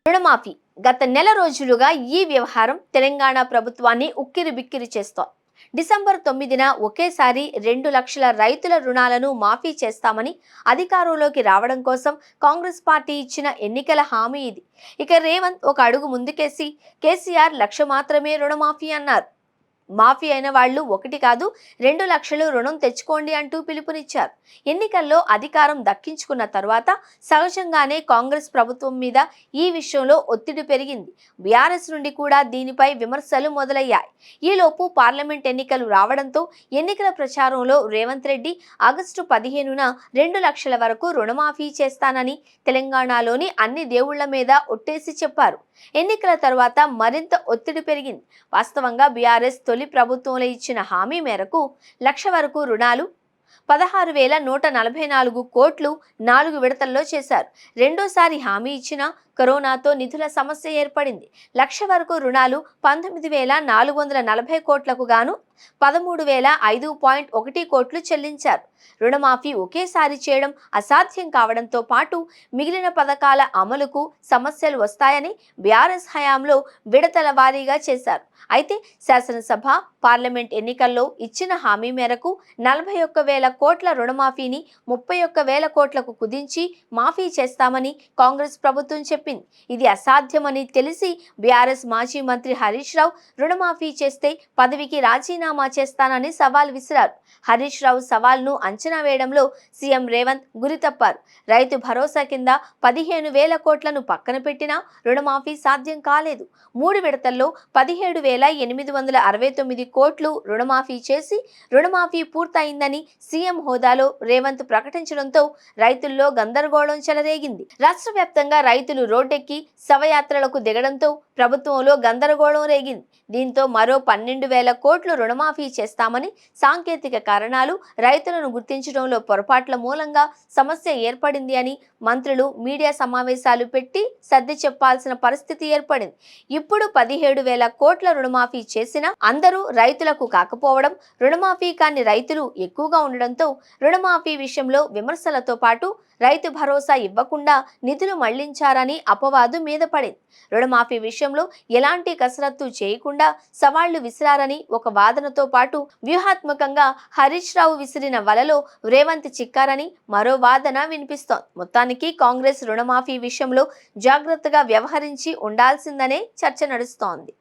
రుణమాఫీ గత నెల రోజులుగా ఈ వ్యవహారం తెలంగాణ ప్రభుత్వాన్ని ఉక్కిరిబిక్కిరి చేస్తోంది. డిసెంబర్ 9న ఒకేసారి 2 లక్షల రైతుల రుణాలను మాఫీ చేస్తామని అధికారంలోకి రావడం కోసం కాంగ్రెస్ పార్టీ ఇచ్చిన ఎన్నికల హామీ ఇది. ఇక రేవంత్ ఒక అడుగు ముందుకేసి కేసీఆర్ 1,00,000 మాత్రమే రుణమాఫీ అన్నారు. మాఫీ అయిన వాళ్లు 1 కాదు 2 లక్షలు రుణం తెచ్చుకోండి అంటూ పిలుపునిచ్చారు. ఎన్నికల్లో అధికారం దక్కించుకున్న తర్వాత సహజంగానే కాంగ్రెస్ ప్రభుత్వం మీద ఈ విషయంలో ఒత్తిడి పెరిగింది. బీఆర్ఎస్ నుండి కూడా దీనిపై విమర్శలు మొదలయ్యాయి. ఈలోపు పార్లమెంట్ ఎన్నికలు రావడంతో ఎన్నికల ప్రచారంలో రేవంత్ రెడ్డి ఆగస్టు 15న 2 లక్షల వరకు రుణమాఫీ చేస్తానని తెలంగాణలోని అన్ని దేవుళ్ల మీద ఒట్టేసి చెప్పారు. ఎన్నికల తర్వాత మరింత ఒత్తిడి పెరిగింది. వాస్తవంగా బీఆర్ఎస్ తొలి ప్రభుత్వంలో ఇచ్చిన హామీ మేరకు 1,00,000 వరకు రుణాలు 16,144 కోట్లు 4 విడతల్లో చేశారు. రెండోసారి హామీ ఇచ్చిన కరోనాతో నిధుల సమస్య ఏర్పడింది. 1,00,000 వరకు రుణాలు 19,440 కోట్లకు గాను 13,005.1 కోట్లు చెల్లించారు. రుణమాఫీ ఒకేసారి చేయడం అసాధ్యం కావడంతో పాటు మిగిలిన పథకాల అమలుకు సమస్యలు వస్తాయని బీఆర్ఎస్ హయాంలో విడతల వారీగా చేశారు. అయితే శాసనసభ, పార్లమెంట్ ఎన్నికల్లో ఇచ్చిన హామీ మేరకు 41,000 కోట్ల రుణమాఫీని 31,000 కోట్లకు కుదించి మాఫీ చేస్తామని కాంగ్రెస్ ప్రభుత్వం చెప్పింది. ఇది అసాధ్యమని తెలిసి బీఆర్ఎస్ మాజీ మంత్రి హరీష్ రావు రుణమాఫీ చేస్తే పదవికి రాజీనామా చేస్తానని సవాల్ విసిరారు. హరీష్ రావు సవాల్ను అంచనా వేయడంలో సీఎం రేవంత్ గురి తప్పారు. రైతు భరోసా కింద 15,000 కోట్లను పక్కన పెట్టినా రుణమాఫీ సాధ్యం కాలేదు. 3 విడతల్లో 17,869 కోట్లు రుణమాఫీ చేసి రుణమాఫీ పూర్తయిందని సీఎం హోదాలో రేవంత్ ప్రకటించడంతో రైతుల్లో గందరగోళం చెలరేగింది. రాష్ట్ర వ్యాప్తంగా రైతులు రోడ్డెక్కి శవయాత్రలకు దిగడంతో ప్రభుత్వంలో గందరగోళం రేగింది. దీంతో మరో 12,000 కోట్లు రుణమాఫీ చేస్తామని సాంకేతిక కారణాలు, రైతులను గుర్తించడంలో పొరపాట్ల మూలంగా సమస్య ఏర్పడింది అని మంత్రులు మీడియా సమావేశాలు పెట్టి సర్ది చెప్పాల్సిన పరిస్థితి ఏర్పడింది. ఇప్పుడు 17,000 కోట్ల రుణమాఫీ చేసినా అందరూ రైతులకు కాకపోవడం, రుణమాఫీ కాని రైతులు ఎక్కువగా ఉండడంతో రుణమాఫీ విషయంలో విమర్శలతో పాటు రైతు భరోసా ఇవ్వకుండా నిధులు మళ్లించారని అపవాదు మీద పడింది. రుణమాఫీ విషయంలో ఎలాంటి కసరత్తు చేయకుండా సవాళ్లు విసిరారని ఒక వాదనతో పాటు వ్యూహాత్మకంగా హరీష్ రావు విసిరిన వలలో రేవంత్ చిక్కారని మరో వాదన వినిపిస్తోంది. మొత్తానికి కాంగ్రెస్ రుణమాఫీ విషయంలో జాగ్రత్తగా వ్యవహరించి ఉండాల్సిందనే చర్చ నడుస్తోంది.